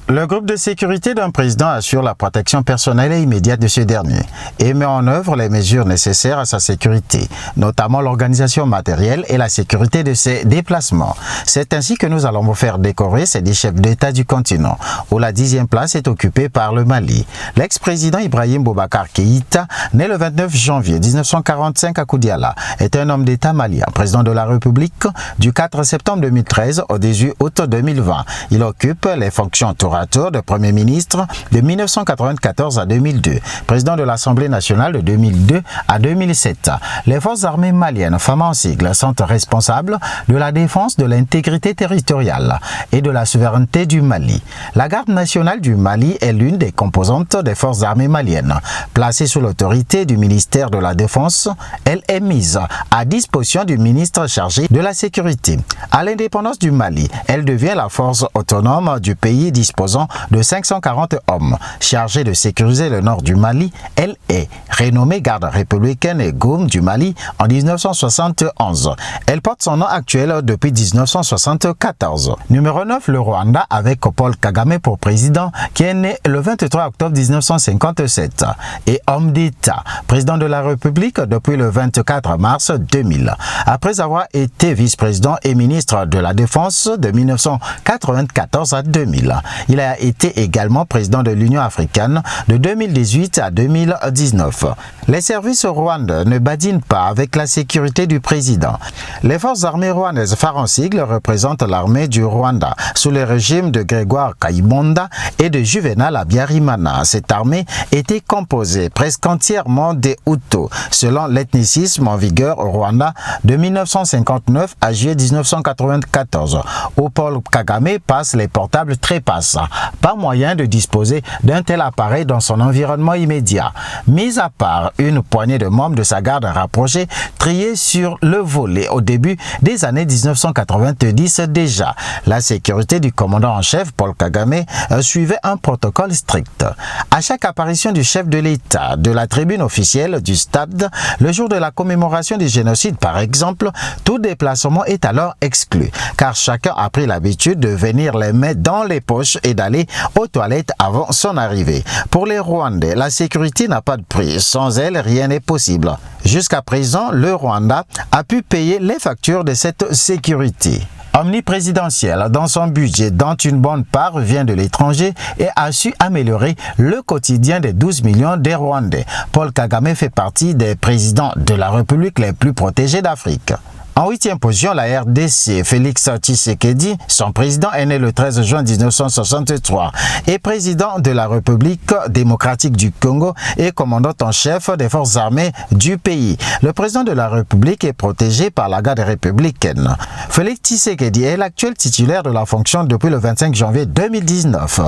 Le groupe de sécurité d'un président assure la protection personnelle et immédiate de ce dernier et met en œuvre les mesures nécessaires à sa sécurité, notamment l'organisation matérielle et la sécurité de ses déplacements. C'est ainsi que nous allons vous faire décorer ces 10 chefs d'État du continent, où la 10e place est occupée par le Mali. L'ex-président Ibrahim Boubacar Keïta, né le 29 janvier 1945 à Koudiala, est un homme d'État malien, président de la République du 4 septembre 2013 au 18 août 2020. Il occupe les fonctions tour à tour de Premier ministre de 1994 à 2002, président de l'Assemblée nationale de 2002 à 2007. Les forces armées maliennes, FAMA en sigle, sont responsables de la défense de l'intégrité territoriale et de la souveraineté du Mali. La garde nationale du Mali est l'une des composantes des forces armées maliennes. Placée sous l'autorité du ministère de la Défense, elle est mise à disposition du ministre chargé de la sécurité. À l'indépendance du Mali, elle devient la force autonome du pays disposant de 540 hommes. Chargée de sécuriser le nord du Mali, elle est renommée garde républicaine et GOUM du Mali en 1971. Elle porte son nom actuel depuis 1974. Numéro 9, le Rwanda avec Paul Kagame pour président, qui est né le 23 octobre 1957 et homme d'État, président de la République depuis le 24 mars 2000. Après avoir été vice-président et ministre de la Défense de 1994 à 2000. Il a été également président de l'Union africaine de 2018 à 2019. Les services rwandais ne badinent pas avec la sécurité du président. Les forces armées rwandaises, FAR en sigle, représentent l'armée du Rwanda sous le régime de Grégoire Kayibanda et de Juvenal Habyarimana. Cette armée était composée presque entièrement des Hutus, selon l'ethnicisme en vigueur au Rwanda de 1959 à juillet 1994, où Paul Kagame passe les portables trépassants. Pas moyen de disposer d'un tel appareil dans son environnement immédiat. Mis à part une poignée de membres de sa garde rapprochée, triés sur le volet au début des années 1990 déjà. La sécurité du commandant en chef, Paul Kagame, suivait un protocole strict. À chaque apparition du chef de l'État, de la tribune officielle du stade, le jour de la commémoration du génocide par exemple, tout déplacement est alors exclu, car chacun a pris l'habitude de venir les mains dans les poches et d'aller aux toilettes avant son arrivée. Pour les Rwandais, la sécurité n'a pas de prix. Sans elle, rien n'est possible. Jusqu'à présent, le Rwanda a pu payer les factures de cette sécurité. Omniprésidentiel dans son budget, dont une bonne part vient de l'étranger et a su améliorer le quotidien des 12 millions des Rwandais. Paul Kagame fait partie des présidents de la République les plus protégés d'Afrique. En 8e position, la RDC, Félix Tshisekedi, son président est né le 13 juin 1963 et président de la République démocratique du Congo et commandant en chef des forces armées du pays. Le président de la République est protégé par la garde républicaine. Félix Tshisekedi est l'actuel titulaire de la fonction depuis le 25 janvier 2019.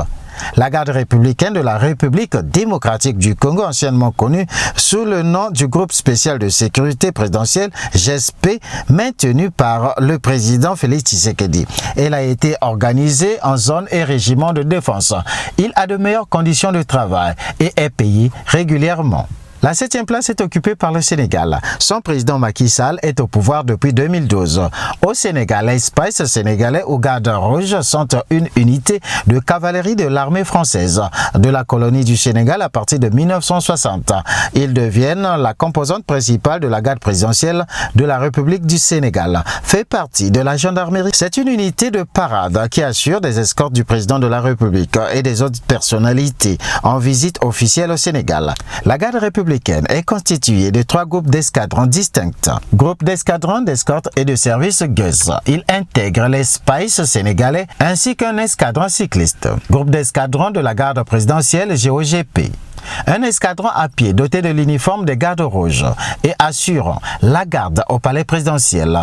La garde républicaine de la République démocratique du Congo, anciennement connue sous le nom du groupe spécial de sécurité présidentielle GSP, maintenu par le président Félix Tshisekedi. Elle a été organisée en zone et régiment de défense. Il a de meilleures conditions de travail et est payé régulièrement. La 7e place est occupée par le Sénégal. Son président Macky Sall est au pouvoir depuis 2012. Au Sénégal, les Spice sénégalais ou Garde Rouge sont une unité de cavalerie de l'armée française de la colonie du Sénégal à partir de 1960. Ils deviennent la composante principale de la garde présidentielle de la République du Sénégal. Fait partie de la gendarmerie. C'est une unité de parade qui assure des escortes du président de la République et des autres personnalités en visite officielle au Sénégal. La garde républicaine est constituée de 3 groupes d'escadrons distincts. Groupe d'escadrons, d'escorte et de service GUS. Il intègre les Spice sénégalais ainsi qu'un escadron cycliste. Groupe d'escadrons de la garde présidentielle GOGP. Un escadron à pied doté de l'uniforme des gardes rouges et assurant la garde au palais présidentiel.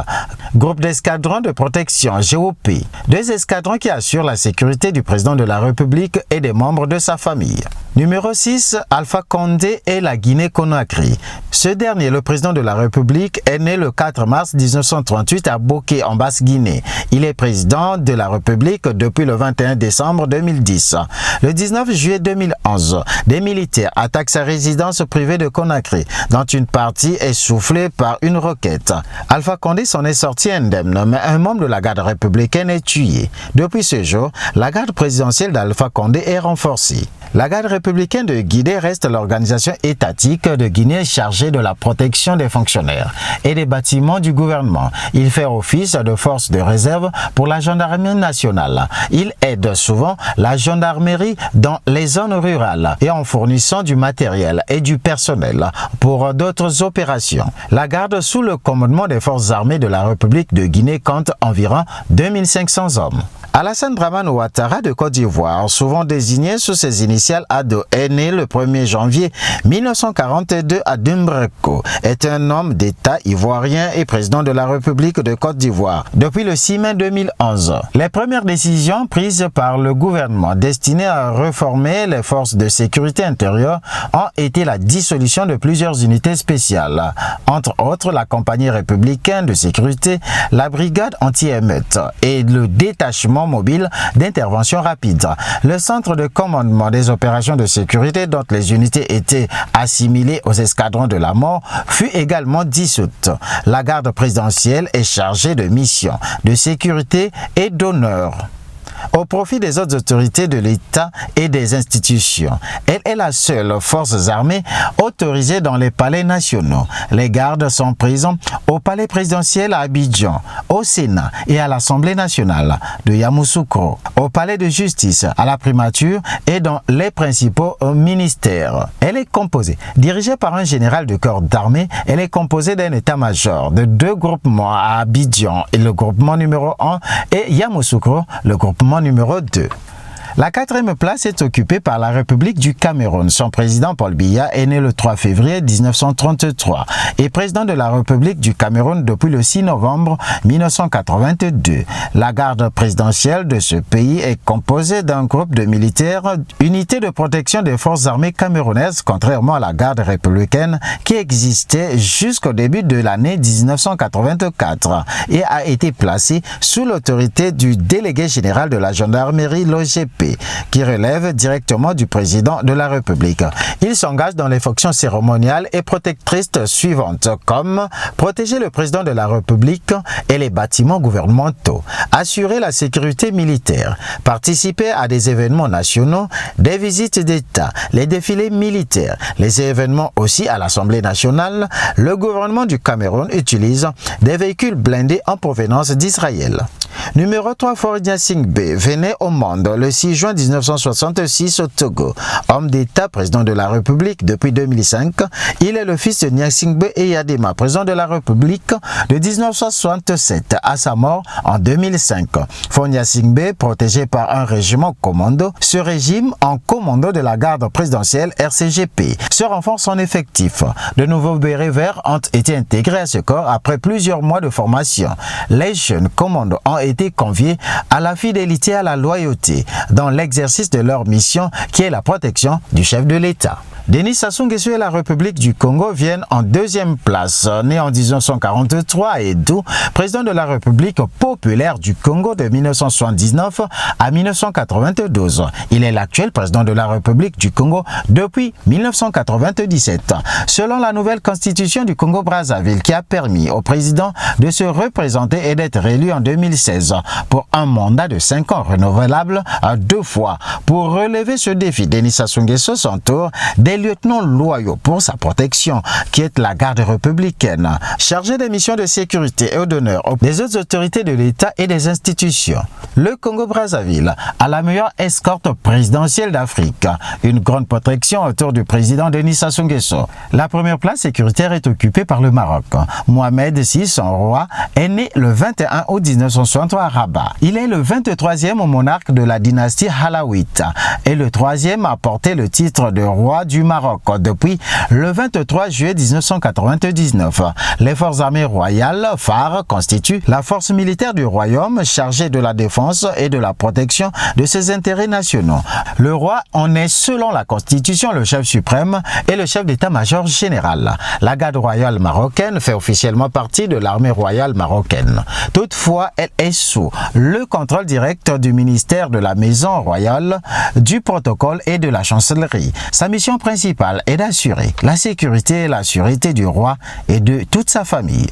Groupe d'escadrons de protection GOP. 2 escadrons qui assurent la sécurité du président de la République et des membres de sa famille. Numéro 6, Alpha Condé et la Guinée-Conakry. Ce dernier, le président de la République, est né le 4 mars 1938 à Boké, en Basse-Guinée. Il est président de la République depuis le 21 décembre 2010. Le 19 juillet 2011, des militaires attaquent sa résidence privée de Conakry, dont une partie est soufflée par une roquette. Alpha Condé s'en est sorti indemne, mais un membre de la garde républicaine est tué. Depuis ce jour, la garde présidentielle d'Alpha Condé est renforcée. La garde républicaine de Guinée reste l'organisation étatique de Guinée chargée de la protection des fonctionnaires et des bâtiments du gouvernement. Il fait office de force de réserve pour la gendarmerie nationale. Il aide souvent la gendarmerie dans les zones rurales et en fournissant du matériel et du personnel pour d'autres opérations. La garde sous le commandement des forces armées de la République de Guinée compte environ 2500 hommes. Alassane Dramane Ouattara de Côte d'Ivoire, souvent désigné sous ses initiales ADO, est né le 1er janvier 1942 à Dumbreko, est un homme d'État ivoirien et président de la République de Côte d'Ivoire depuis le 6 mai 2011. Les premières décisions prises par le gouvernement destinées à réformer les forces de sécurité intérieure ont été la dissolution de plusieurs unités spéciales, entre autres la compagnie républicaine de sécurité, la brigade anti-émeute et le détachement mobile d'intervention rapide. Le centre de commandement des opérations de sécurité dont les unités étaient assimilées aux escadrons de la mort fut également dissoute. La garde présidentielle est chargée de missions de sécurité et d'honneur au profit des autres autorités de l'État et des institutions. Elle est la seule force armée autorisée dans les palais nationaux. Les gardes sont prises au palais présidentiel à Abidjan, au Sénat et à l'Assemblée nationale de Yamoussoukro, au palais de justice, à la primature et dans les principaux ministères. Elle est composée, dirigée par un général de corps d'armée, elle est composée d'un état-major, de 2 groupements à Abidjan, et le groupement numéro 1 et Yamoussoukro, le groupement numéro 2. La 4e place est occupée par la République du Cameroun. Son président Paul Biya est né le 3 février 1933 et président de la République du Cameroun depuis le 6 novembre 1982. La garde présidentielle de ce pays est composée d'un groupe de militaires, unité de protection des forces armées camerounaises, contrairement à la garde républicaine qui existait jusqu'au début de l'année 1984 et a été placée sous l'autorité du délégué général de la gendarmerie, l'OGP, qui relève directement du président de la République. Il s'engage dans les fonctions cérémoniales et protectrices suivantes, comme protéger le président de la République et les bâtiments gouvernementaux, assurer la sécurité militaire, participer à des événements nationaux, des visites d'État, les défilés militaires, les événements aussi à l'Assemblée nationale. Le gouvernement du Cameroun utilise des véhicules blindés en provenance d'Israël. Numéro 3, Faure Gnassingbé venait au monde le 6 juin 1966 au Togo. Homme d'État, président de la République depuis 2005, il est le fils de Gnassingbé Eyadema, président de la République de 1967 à sa mort en 2005. Faure Gnassingbé, protégé par un régiment commando, ce régime en commando de la garde présidentielle RCGP, se renforce son effectif. De nouveaux bérets verts ont été intégrés à ce corps après plusieurs mois de formation. Les jeunes commandos ont été conviés à la fidélité et à la loyauté dans l'exercice de leur mission qui est la protection du chef de l'État. Denis Sassou Nguesso et la République du Congo viennent en 2e place. Né en 1943 à Edou, président de la République populaire du Congo de 1979 à 1992. Il est l'actuel président de la République du Congo depuis 1997. Selon la nouvelle constitution du Congo-Brazzaville qui a permis au président de se représenter et d'être réélu en 2016 pour un mandat de 5 ans renouvelable à 2 fois. Pour relever ce défi, Denis Sassou Nguesso s'entoure des lieutenants loyaux pour sa protection, qui est la garde républicaine, chargée des missions de sécurité et d'honneur des autres autorités de l'État et des institutions. Le Congo-Brazzaville a la meilleure escorte présidentielle d'Afrique, une grande protection autour du président Denis Sassou Nguesso. La première place sécuritaire est occupée par le Maroc. Mohamed VI, son roi, est né le 21 août 1960 1950 à Rabat. Il est le 23e monarque de la dynastie Alawite et le 3e à porter le titre de roi du Maroc depuis le 23 juillet 1999. Les forces armées royales phares constituent la force militaire du royaume chargée de la défense et de la protection de ses intérêts nationaux. Le roi en est, selon la Constitution, le chef suprême et le chef d'état-major général. La garde royale marocaine fait officiellement partie de l'armée royale marocaine. Toutefois, elle est sous le contrôle direct du ministère de la Maison royale, du protocole et de la chancellerie. Sa mission principale est d'assurer la sécurité et la sûreté du roi et de toute sa famille.